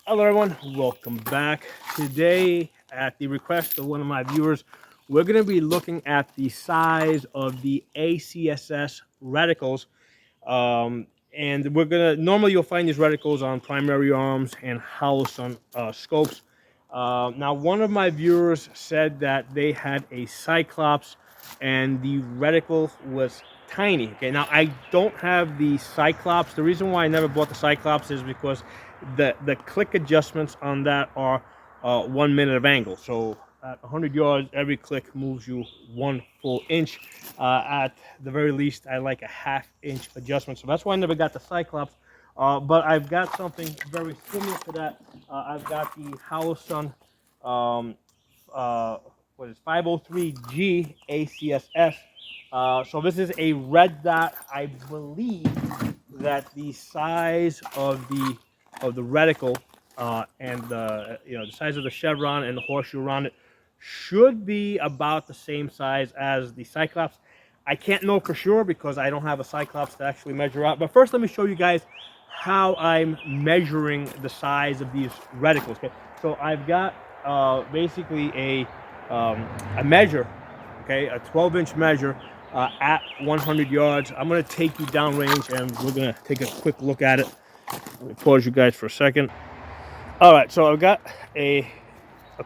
Hello everyone, welcome back. Today, at the request of one of my viewers, we're going to be looking at the size of the ACSS reticles. And we're going to, normally you'll find these reticles on primary arms and Holosun scopes. Now, one of my viewers said that they had a Cyclops and the reticle was tiny. Okay, now I don't have the Cyclops. The reason why I never bought the Cyclops is because the click adjustments on that are 1 minute of angle. So at 100 yards, every click moves you 1 full inch. At the very least, I like a ½ inch adjustment. So that's why I never got the Cyclops. But I've got something very similar to that. I've got the Holosun, what is 503G ACSS. So this is a red dot. I believe that the size of the reticle and the the size of the chevron and the horseshoe around it should be about the same size as the Cyclops. I can't know for sure because I don't have a Cyclops to actually measure out. But first, let me show you guys how I'm measuring the size of these reticles. Okay, so I've got basically a measure, okay, a 12-inch measure at 100 yards. I'm going to take you downrange and we're going to take a quick look at it. Let me pause you guys for a second. All right, so I've got a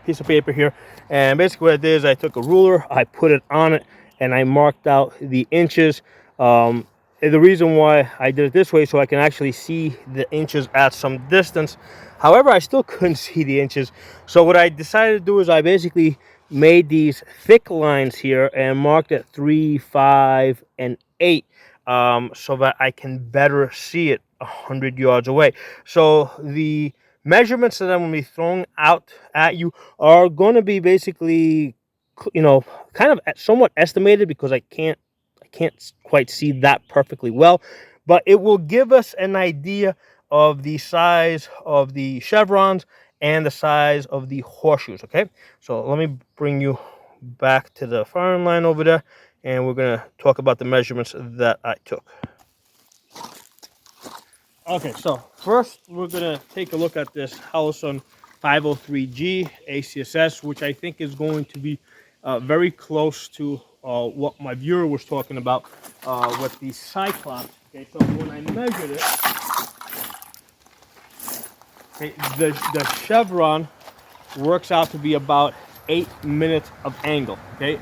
piece of paper here, and basically what I did is I took a ruler, I put it on it, and I marked out the inches. And the reason why I did it this way, so I can actually see the inches at some distance. However, I still couldn't see the inches. So what I decided to do is I basically made these thick lines here and marked it 3, 5, and 8, so that I can better see it 100 yards away. So the measurements that I'm going to be throwing out at you are going to be basically, kind of somewhat estimated because I can't quite see that perfectly well, but it will give us an idea of the size of the chevrons and the size of the horseshoes. Okay, so let me bring you back to the firing line over there, and we're going to talk about the measurements that I took. Okay, so first we're going to take a look at this Holosun 503G ACSS, which I think is going to be very close to what my viewer was talking about with the Cyclops. Okay, so when I measured it, okay, the chevron works out to be about 8 minutes of angle. Okay,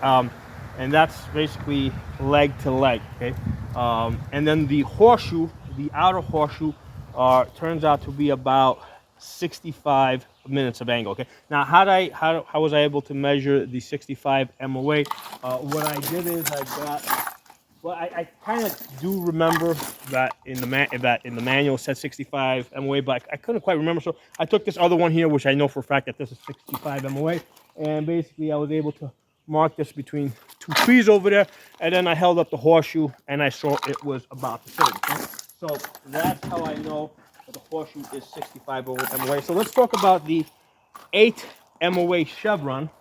and that's basically leg to leg. Okay, and then the horseshoe, the outer horseshoe, turns out to be about 65 minutes of angle. Okay, now how was I able to measure the 65 MOA? What I did is I got, well, I kind of do remember that in the manual it said 65 MOA, but I couldn't quite remember. So I took this other one here, which I know for a fact that this is 65 MOA, and basically I was able to mark this between 2 trees over there, and then I held up the horseshoe and I saw it was about the same. Okay? So that's how I know that the horseshoe is 65 MOA. So let's talk about the 8 MOA chevron.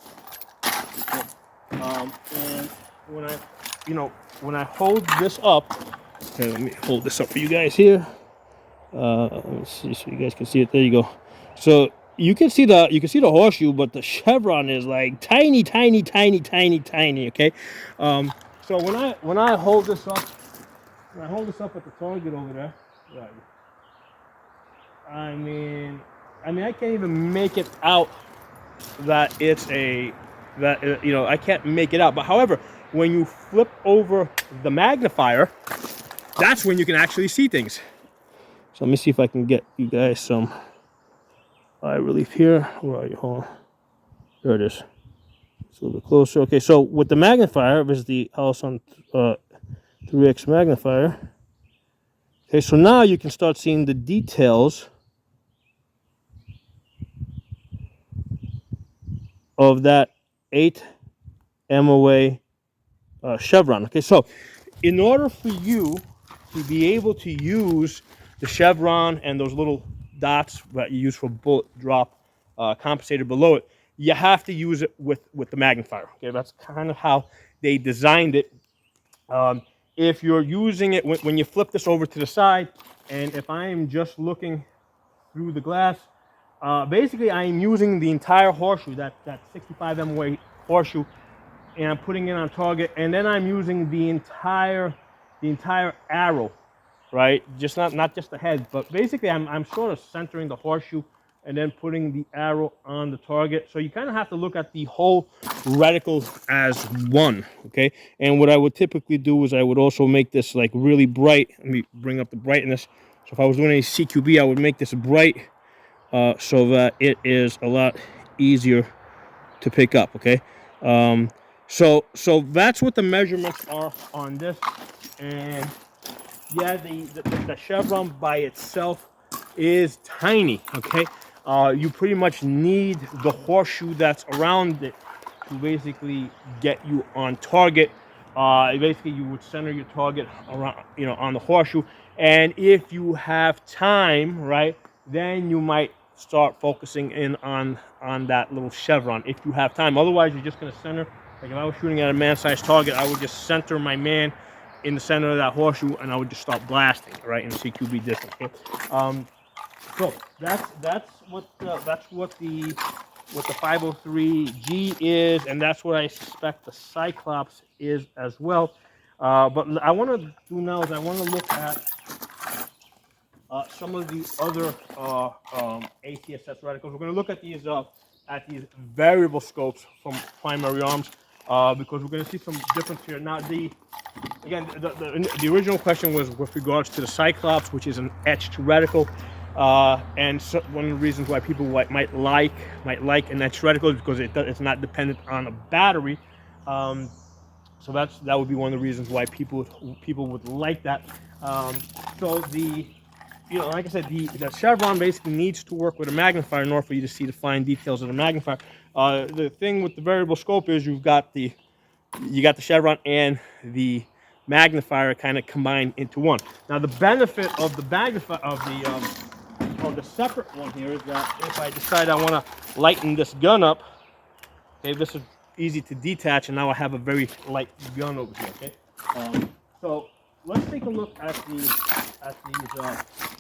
And when I hold this up, okay, let me hold this up for you guys here. Let me see so you guys can see it. There you go. So you can see the horseshoe, but the chevron is like tiny, tiny, tiny, tiny, tiny. Okay. So when I hold this up, at the target over there, right, I mean, I can't even make it out that it's I can't make it out. But however, when you flip over the magnifier, that's when you can actually see things. So let me see if I can get you guys some eye relief here. Where are you? Hold on. There it is. It's a little bit closer. Okay, so with the magnifier, this is the Holosun 3x magnifier. Okay, so now you can start seeing the details of that 8 MOA chevron. Okay, so in order for you to be able to use the chevron and those little dots that you use for bullet drop compensator below it, you have to use it with the magnifier. Okay, that's kind of how they designed it. If you're using it when you flip this over to the side, and if I am just looking through the glass, basically I'm using the entire horseshoe, that 65 MOA horseshoe, and I'm putting it on target, and then I'm using the entire arrow, right? Just not just the head, but basically I'm sort of centering the horseshoe and then putting the arrow on the target. So you kind of have to look at the whole reticle as one, okay? And what I would typically do is I would also make this like really bright. Let me bring up the brightness. So if I was doing a CQB, I would make this bright so that it is a lot easier to pick up, okay? So that's what the measurements are on this. And yeah, the chevron by itself is tiny, okay? You pretty much need the horseshoe that's around it to basically get you on target. Basically, you would center your target around, on the horseshoe. And if you have time, right, then you might start focusing in on that little chevron if you have time. Otherwise, you're just going to center. Like if I was shooting at a man-sized target, I would just center my man in the center of that horseshoe, and I would just start blasting right in CQB distance. Okay? So that's what the 503G is, and that's what I suspect the Cyclops is as well. But I want to do now is I want to look at some of the other ACSS reticles. We're going to look at these variable scopes from Primary Arms because we're going to see some difference here. Now, the original question was with regards to the Cyclops, which is an etched reticle, and so one of the reasons why people might like an etched reticle is because it's not dependent on a battery. So that would be one of the reasons why people would like that. So like I said, the chevron basically needs to work with a magnifier in order for you to see the fine details of the magnifier. The thing with the variable scope is you got the chevron and the magnifier kind of combined into one. Now the benefit of the magnifier of the separate one here is that if I decide I want to lighten this gun up, okay, this is easy to detach, and now I have a very light gun over here. Okay, so let's take a look at these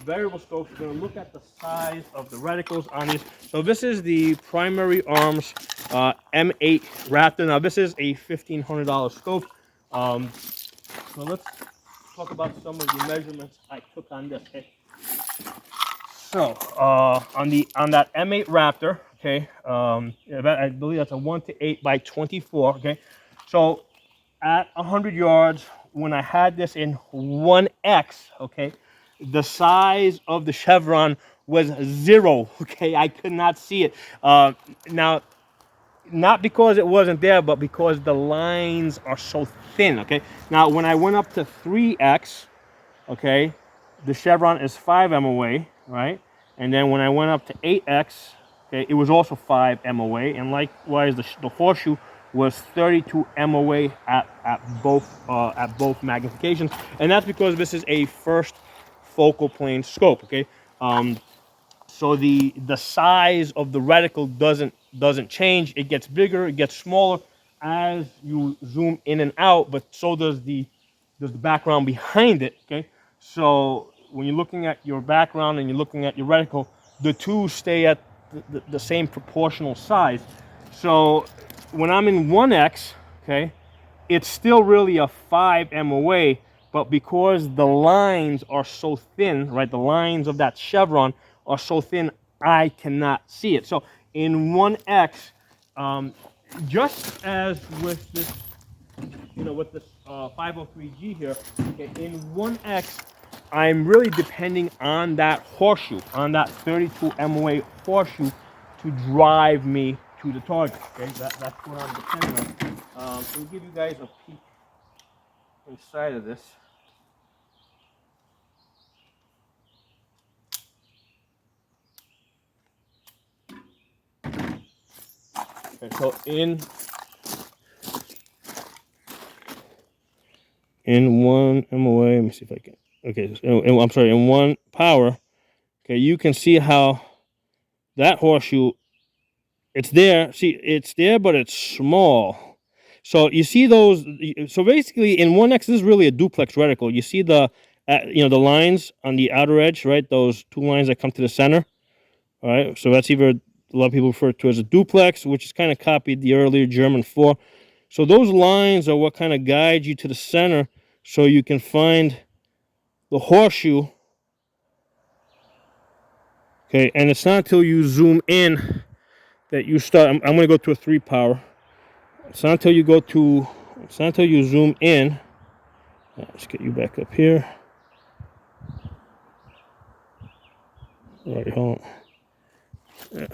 variable scopes. We're going to look at the size of the reticles on these. So this is the Primary Arms M8 Raptor. Now this is a $1,500 scope. So let's talk about some of the measurements I took on this. Okay. So on that M8 Raptor, okay, I believe that's a 1:8 by 24. Okay, so at 100 yards, when I had this in 1x, okay, the size of the chevron was 0. Okay, I could not see it. Now, not because it wasn't there, but because the lines are so thin. Okay, now when I went up to 3x, okay, the chevron is 5 MOA, right? And then when I went up to 8x, okay, it was also 5 MOA, and likewise the horseshoe was 32 MOA at both magnifications, and that's because this is a first focal plane scope. Okay, so the size of the reticle doesn't change. It gets bigger, it gets smaller as you zoom in and out, but so does the background behind it. Okay, so when you're looking at your background and you're looking at your reticle, the two stay at the same proportional size. So when I'm in 1x, okay, it's still really a 5 MOA, but because the lines are so thin, right, the lines of that chevron are so thin, I cannot see it. So in 1x, just as with this, with this 503G here, okay, in 1x, I'm really depending on that horseshoe, on that 32 MOA horseshoe to drive me to the target. Okay, that's what I'm depending on. So we'll give you guys a peek inside of this. Okay, so in 1 MOA, let me see if I can. Okay, I'm sorry, in 1 power, okay, you can see how that horseshoe, it's there. See, it's there, but it's small. So you see those. So basically, in 1x, this is really a duplex reticle. You see the lines on the outer edge, right? Those 2 lines that come to the center. All right, so that's either, a lot of people refer to as a duplex, which is kind of copied the earlier German 4. So those lines are what kind of guide you to the center so you can find the horseshoe. Okay, and it's not until you zoom in that you start. I'm going to go to a 3 power. It's not until you zoom in. Let's get you back up here. All right, hold on. Yeah.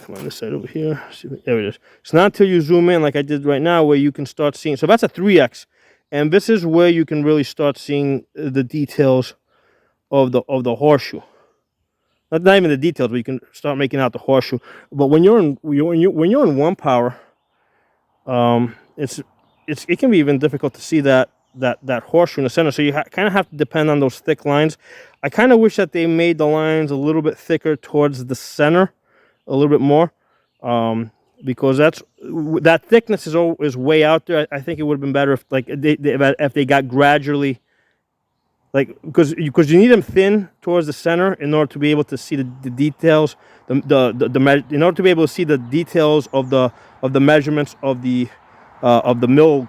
Come on, this side over here. There it is. It's not until you zoom in, like I did right now, where you can start seeing. So that's a 3x, and this is where you can really start seeing the details of the horseshoe. Not even the details, but you can start making out the horseshoe. But when you're in 1 power, it can be even difficult to see that horseshoe in the center. So you kind of have to depend on those thick lines. I kind of wish that they made the lines a little bit thicker towards the center, a little bit more, because that thickness is way out there. I think it would have been better if if they got gradually, like, because you need them thin towards the center in order to be able to see the details, in order to be able to see the details of the measurements of the mill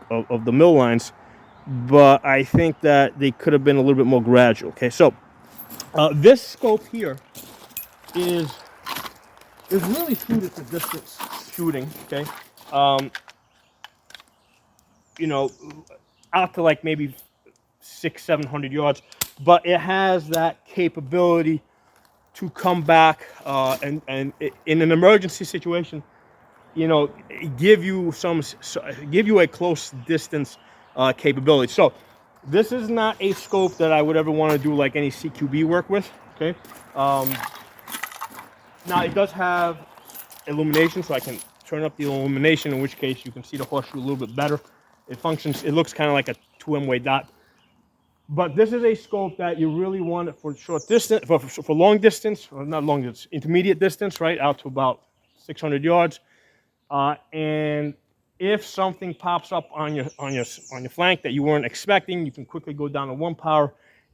lines. But I think that they could have been a little bit more gradual. Okay, so this scope here is really suited for distance shooting. Okay, you know, out to like maybe 600-700 yards, but it has that capability to come back and in an emergency situation, give you a close distance capability. So this is not a scope that I would ever want to do like any CQB work with. Okay, now it does have illumination, so I can turn up the illumination, in which case you can see the horseshoe a little bit better. It functions, it looks kind of like a 2M-way dot. But this is a scope that you really want it for short distance, for long distance, or not long distance, intermediate distance, right, out to about 600 yards. And if something pops up on your flank that you weren't expecting, you can quickly go down to 1 power,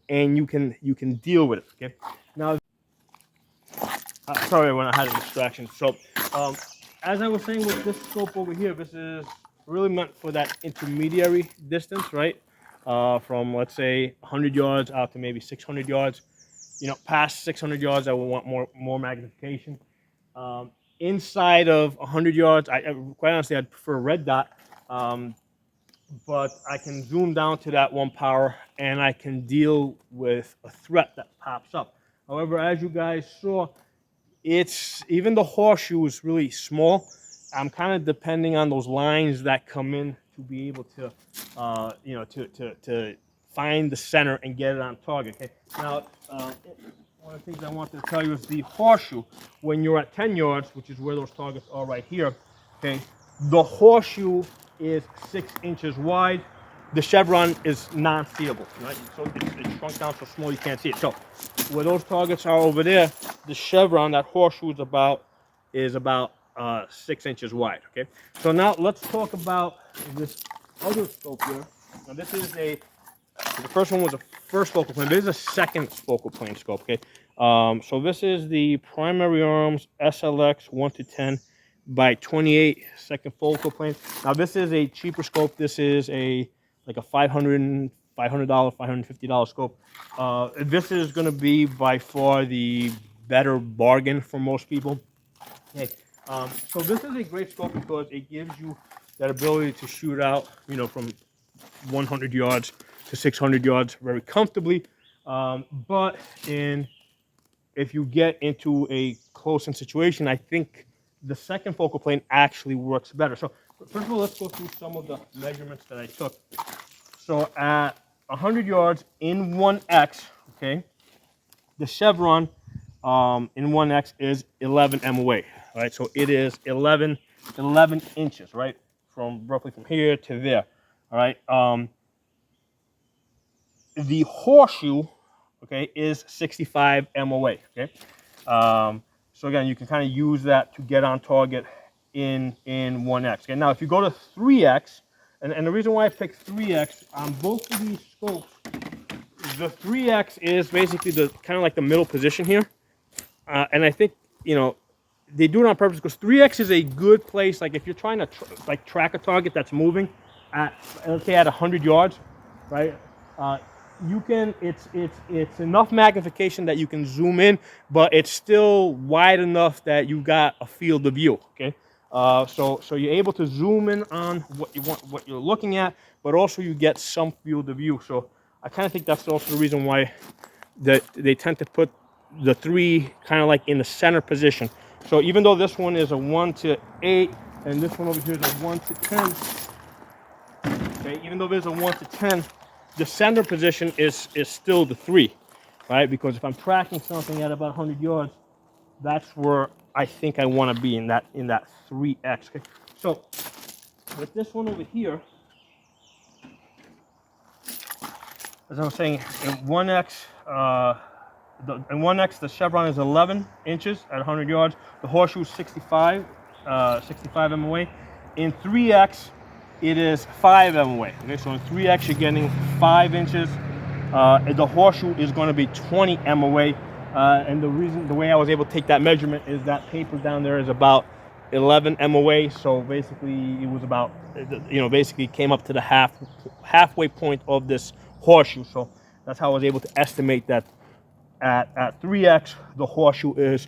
and you can deal with it. Okay. Now, sorry when I had a distraction. So, as I was saying with this scope over here, this is really meant for that intermediary distance, right? From, let's say, 100 yards out to maybe 600 yards. Past 600 yards, I will want more magnification. Inside of 100 yards, quite honestly, I'd prefer a red dot. But I can zoom down to that 1 power, and I can deal with a threat that pops up. However, as you guys saw, even the horseshoe is really small. I'm kind of depending on those lines that come in to be able to, to find the center and get it on target. Okay. Now, one of the things I wanted to tell you is the horseshoe. When you're at 10 yards, which is where those targets are right here, okay, the horseshoe is 6 inches wide. The chevron is non-seeable, right? So it's shrunk down so small you can't see it. So where those targets are over there, the chevron, that horseshoe, is about 6 inches wide. Okay. So now let's talk about this other scope here. Now this is the first one was a first focal plane. This is a second focal plane scope. Okay. So this is the Primary Arms SLX 1-10 by 28 second focal plane. Now this is a cheaper scope. This is like a $500, $550 scope. This is going to be by far the better bargain for most people. Okay. So this is a great scope because it gives you that ability to shoot out, from 100 yards to 600 yards very comfortably. But if you get into a close-in situation, I think the second focal plane actually works better. So first of all, let's go through some of the measurements that I took. So at 100 yards in 1x, okay, the chevron in 1x is 11 MOA, right? So it is 11 inches, right, roughly from here to there, all right? The horseshoe, okay, is 65 MOA, okay? So again, you can kind of use that to get on target in 1x. Okay, now if you go to 3x, and the reason why I picked 3x on both of these scopes, the 3X is basically the kind of like the middle position here. And I think, you know, they do it on purpose because 3X is a good place. Like if you're trying to track a target that's moving at, let's say at 100 yards, right? You can, it's enough magnification that you can zoom in, but it's still wide enough that you got a field of view, okay? So you're able to zoom in on what you want, what you're looking at, but also you get some field of view. So I kind of think that's also the reason why they tend to put the 3 kind of like in the center position. So even though this one is a 1 to 8 and this one over here is a 1 to 10, okay, even though there's a 1 to 10, the center position is still the 3, right? Because if I'm tracking something at about 100 yards, that's where I think I want to be in that 3X. Okay? So with this one over here, as I was saying, in 1X, in 1X the chevron is 11 inches at 100 yards. The horseshoe is 65 MOA. In 3X, it is 5 MOA. Okay, so in 3X you're getting 5 inches. The horseshoe is going to be 20 MOA. And the way I was able to take that measurement is that paper down there is about 11 MOA. So basically it was about, you know, basically came up to the halfway point of this horseshoe. So that's how I was able to estimate that at 3X, the horseshoe is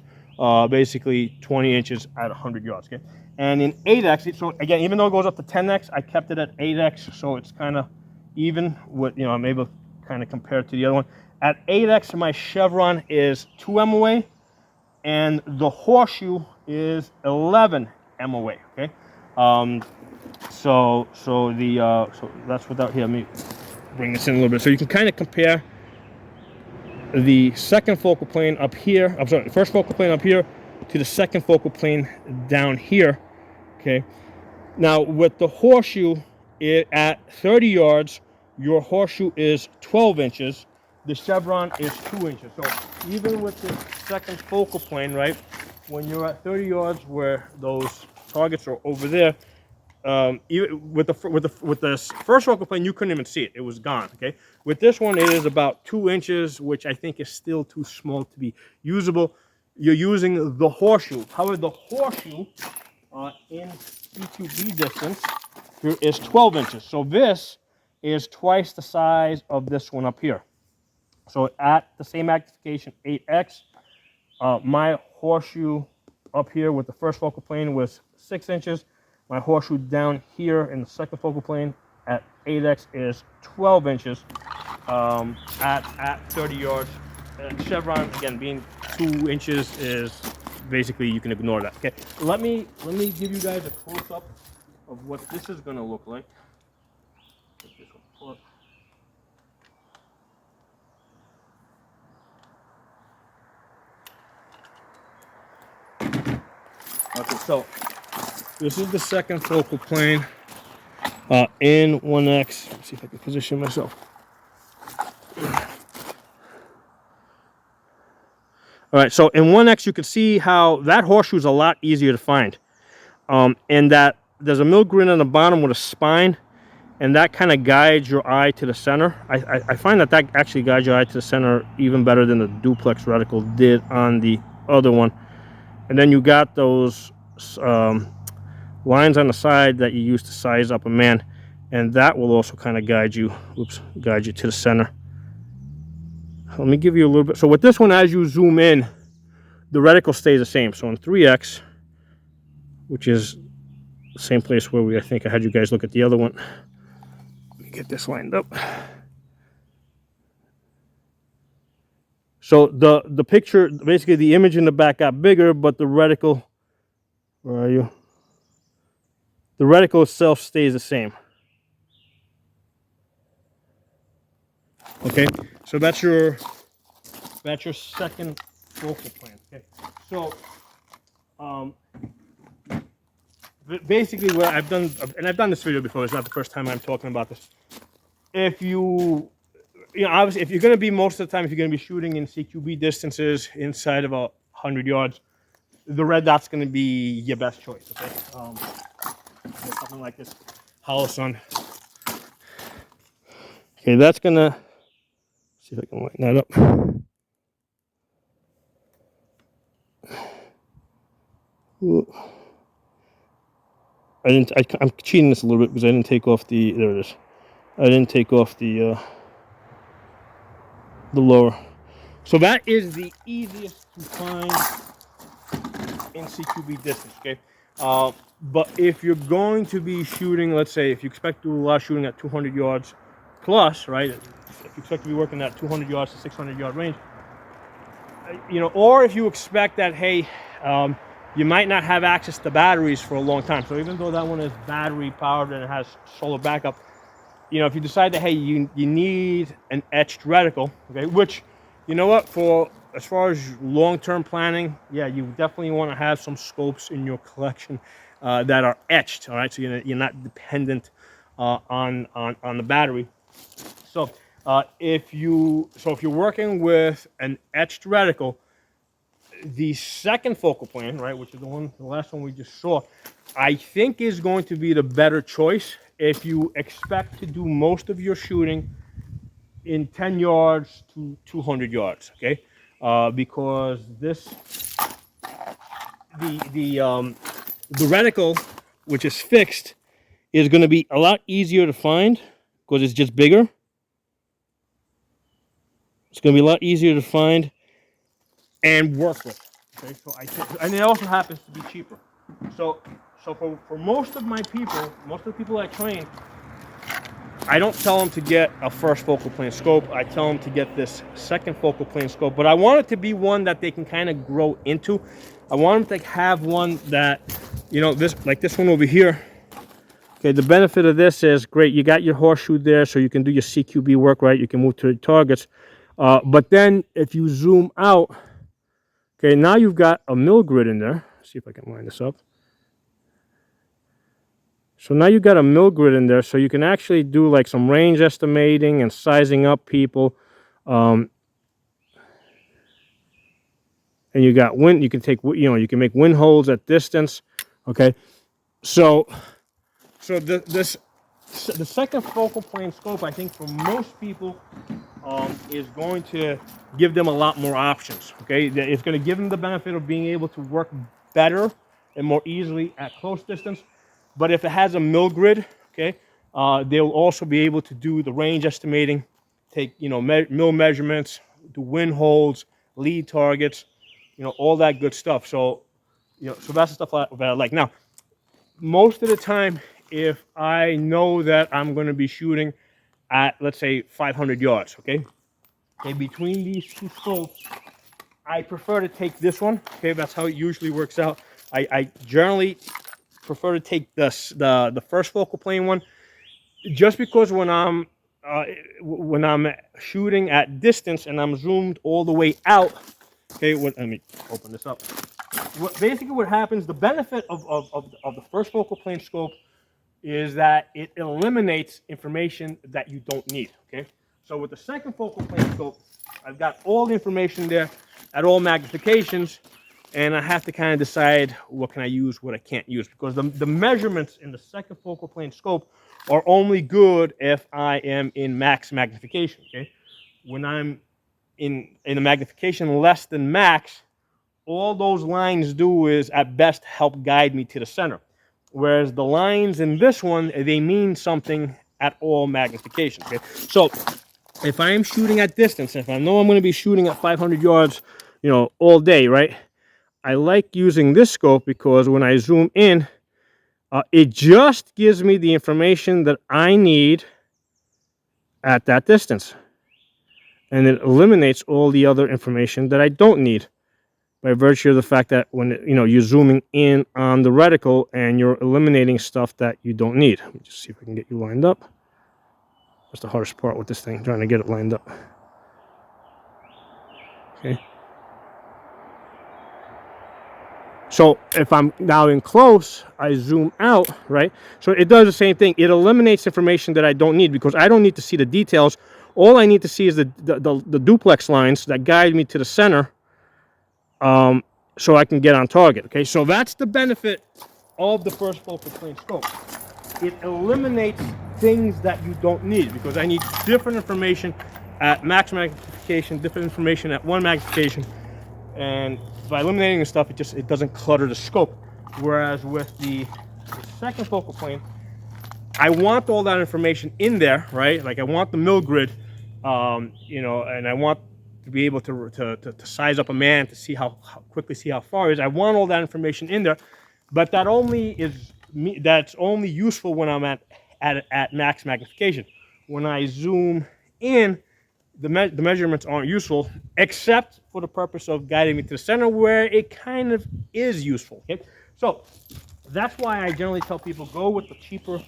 basically 20 inches at 100 yards. Okay, and in 8X, so again, even though it goes up to 10X, I kept it at 8X, so it's kind of even with, you know, I'm able to kind of compare it to the other one. At 8X, my chevron is 2 MOA, and the horseshoe is 11 MOA. Okay, so that's without here. Let me bring this in a little bit so you can kind of compare the second focal plane up here, I'm sorry, the first focal plane up here to the second focal plane down here, okay? Now, with the horseshoe, at 30 yards, your horseshoe is 12 inches. The chevron is 2 inches. So even with the second focal plane, right, when you're at 30 yards where those targets are over there, even with the first focal plane, you couldn't even see it; it was gone. Okay, with this one, it is about 2 inches, which I think is still too small to be usable. You're using the horseshoe. However, the horseshoe in CQB distance here is 12 inches. So this is twice the size of this one up here. So at the same magnification, 8X, my horseshoe up here with the first focal plane was 6 inches. My horseshoe down here in the second focal plane at 8X is 12 inches at 30 yards. Chevron, again, being 2 inches is basically, you can ignore that. Okay, let me give you guys a close-up of what this is going to look like. Take this one apart. Okay, so this is the second focal plane in 1X. Let's see if I can position myself. All right, so in 1X, you can see how that horseshoe is a lot easier to find. And that there's a mill grid on the bottom with a spine, and that kind of guides your eye to the center. I find that actually guides your eye to the center even better than the duplex reticle did on the other one. And then you got those lines on the side that you use to size up a man, and that will also kind of guide you to the center. Let me give you a little bit. So with this one, as you zoom in, the reticle stays the same. So in 3X, which is the same place where I think I had you guys look at the other one. Let me get this lined up. So the picture, basically the image in the back got bigger, but the reticle, where are you? The reticle itself stays the same. Okay, so that's your second focal plane. Okay, so basically what I've done, and I've done this video before, it's not the first time I'm talking about this. If you know, obviously, if you're going to be, most of the time, if you're going to be shooting in CQB distances inside of 100 yards, the red dot's going to be your best choice. Okay, something like this house on. Okay, that's gonna. See see if I can line that up. I'm cheating this a little bit because I didn't take off the, there it is. I didn't take off the lower. So that is the easiest to find in CQB distance, okay? But if you're going to be shooting, let's say, if you expect to do a lot of shooting at 200 yards plus, right? If you expect to be working at 200 yards to 600 yard range, you know, or if you expect that, hey, you might not have access to batteries for a long time. So even though that one is battery powered and it has solar backup, you know, if you decide that, hey, you need an etched reticle, okay, which, you know what, for as far as long-term planning, yeah, you definitely want to have some scopes in your collection that are etched, all right, so you're not dependent on the battery. So if you're working with an etched reticle, the second focal plane, right, which is the last one we just saw, I think is going to be the better choice if you expect to do most of your shooting in 10 yards to 200 yards, okay? Because the reticle, which is fixed, is going to be a lot easier to find because it's just bigger. It's going to be a lot easier to find and work with. Okay, so and it also happens to be cheaper. So for most of the people I train, I don't tell them to get a first focal plane scope. I tell them to get this second focal plane scope, but I want it to be one that they can kind of grow into. I want them to have one that, you know, like this one over here. Okay, the benefit of this is, great, you got your horseshoe there, so you can do your CQB work, right? You can move to the targets. But then if you zoom out, okay, now you've got a mill grid in there. Let's see if I can line this up. So now you've got a mill grid in there, so you can actually do like some range estimating and sizing up people. And you got wind, you can take, you know, you can make wind holds at distance. Okay, so the second focal plane scope, I think for most people, is going to give them a lot more options. Okay, it's going to give them the benefit of being able to work better and more easily at close distance. But if it has a mill grid, okay, they'll also be able to do the range estimating, take, you know, mill measurements, do wind holds, lead targets, you know, all that good stuff. So, you know, so that's the stuff that I like. Now, most of the time, if I know that I'm going to be shooting at, let's say, 500 yards, okay, between these two scopes, I prefer to take this one. Okay, that's how it usually works out. I generally prefer to take the first focal plane one, just because when I'm shooting at distance and I'm zoomed all the way out. Okay, let me open this up. Basically what happens, the benefit of the first focal plane scope is that it eliminates information that you don't need. Okay, so with the second focal plane scope, I've got all the information there at all magnifications, and I have to kind of decide what can I use, what I can't use, because the measurements in the second focal plane scope are only good if I am in max magnification. Okay, when I'm in a magnification less than max, all those lines do is at best help guide me to the center. Whereas the lines in this one, they mean something at all magnification. Okay, so if I am shooting at distance, if I know I'm going to be shooting at 500 yards, you know, all day, right? I like using this scope because when I zoom in, it just gives me the information that I need at that distance. And it eliminates all the other information that I don't need, by virtue of the fact that when, you know, you're zooming in on the reticle and you're eliminating stuff that you don't need. Let me just see if I can get you lined up. That's the hardest part with this thing, trying to get it lined up. Okay. So if I'm now in close, I zoom out, right? So it does the same thing. It eliminates information that I don't need, because I don't need to see the details. All I need to see is the duplex lines that guide me to the center, so I can get on target. Okay, so that's the benefit of the first focal plane scope. It eliminates things that you don't need, because I need different information at max magnification, different information at 1 magnification, and by eliminating the stuff, it doesn't clutter the scope. Whereas with the second focal plane, I want all that information in there, right? Like I want the mill grid, you know, and I want to be able to size up a man to see how quickly see how far he is. I want all that information in there, but that's only useful when I'm at max magnification. When I zoom in, the measurements aren't useful, except for the purpose of guiding me to the center, where it kind of is useful. Okay? So that's why I generally tell people go with the cheaper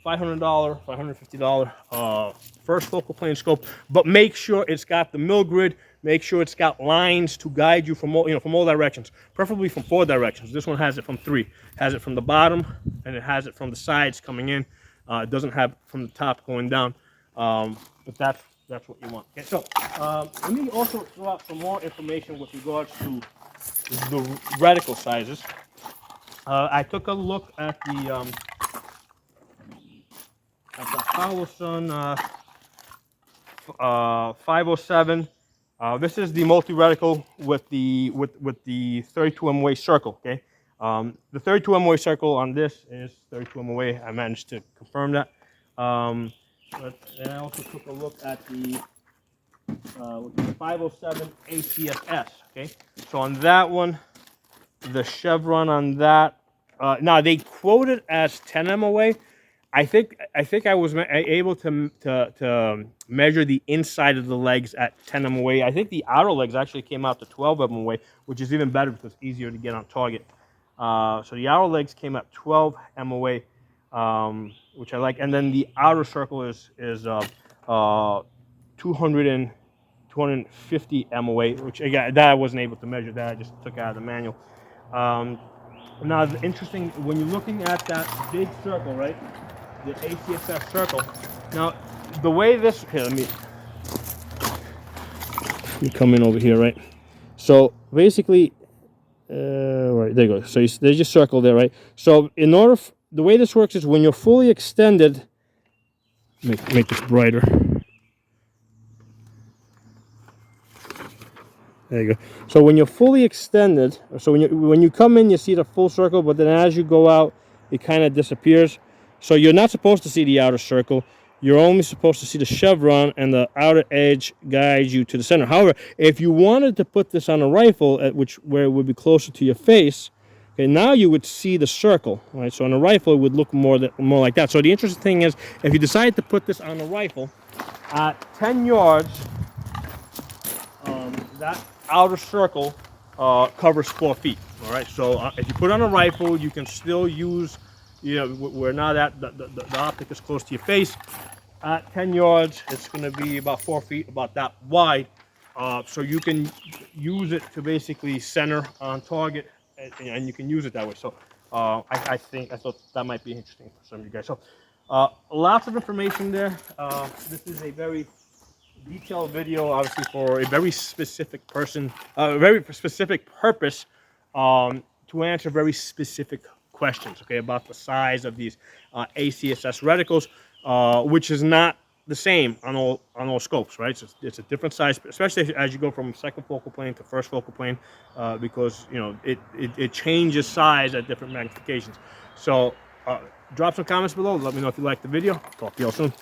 $500, $550 first focal plane scope, but make sure it's got the mill grid. Make sure it's got lines to guide you from all directions, preferably from 4 directions. This one has it from 3. Has it from the bottom, and it has it from the sides coming in. It doesn't have from the top going down, but that's what you want. Okay, so let me also throw out some more information with regards to the reticle sizes. I took a look at the Holosun 507. This is the multi-reticle with the 32 MOA circle. Okay, the 32 MOA circle on this is 32 MOA. I managed to confirm that. But then I also took a look at the 507 ACSS. Okay, so on that one, the chevron on that. Now they quote it as 10 MOA. I think I was able to measure the inside of the legs at 10 MOA. I think the outer legs actually came out to 12 MOA, which is even better because it's easier to get on target. So the outer legs came at 12 MOA, which I like. And then the outer circle is 250 MOA, which again, that I wasn't able to measure. That I just took out of the manual. Now, the interesting, when you're looking at that big circle, right? The ACSS circle. Now, the way this, here, let me come in over here, right? So basically, right, there you go. So there's your circle there, right? So in order, the way this works is when you're fully extended, make this brighter. There you go. So when you're fully extended, so when you come in, you see the full circle, but then as you go out, it kind of disappears. So you're not supposed to see the outer circle. You're only supposed to see the chevron, and the outer edge guides you to the center. However, if you wanted to put this on a rifle, where it would be closer to your face, okay, now you would see the circle, right? So on a rifle, it would look more like that. So the interesting thing is, if you decide to put this on a rifle at 10 yards, that outer circle covers 4 feet. All right. So if you put on a rifle, you can still use, where now that the optic is close to your face. At 10 yards, it's going to be about 4 feet, about that wide. So you can use it to basically center on target, and you can use it that way. So I thought that might be interesting for some of you guys. So lots of information there. This is a very detailed video, obviously, for a very specific person, a very specific purpose, to answer very specific questions, okay, about the size of these ACSS reticles, which is not the same on all scopes, right? So it's a different size, especially as you go from second focal plane to first focal plane, because it changes size at different magnifications. So drop some comments below. Let me know if you liked the video. Talk to you all soon.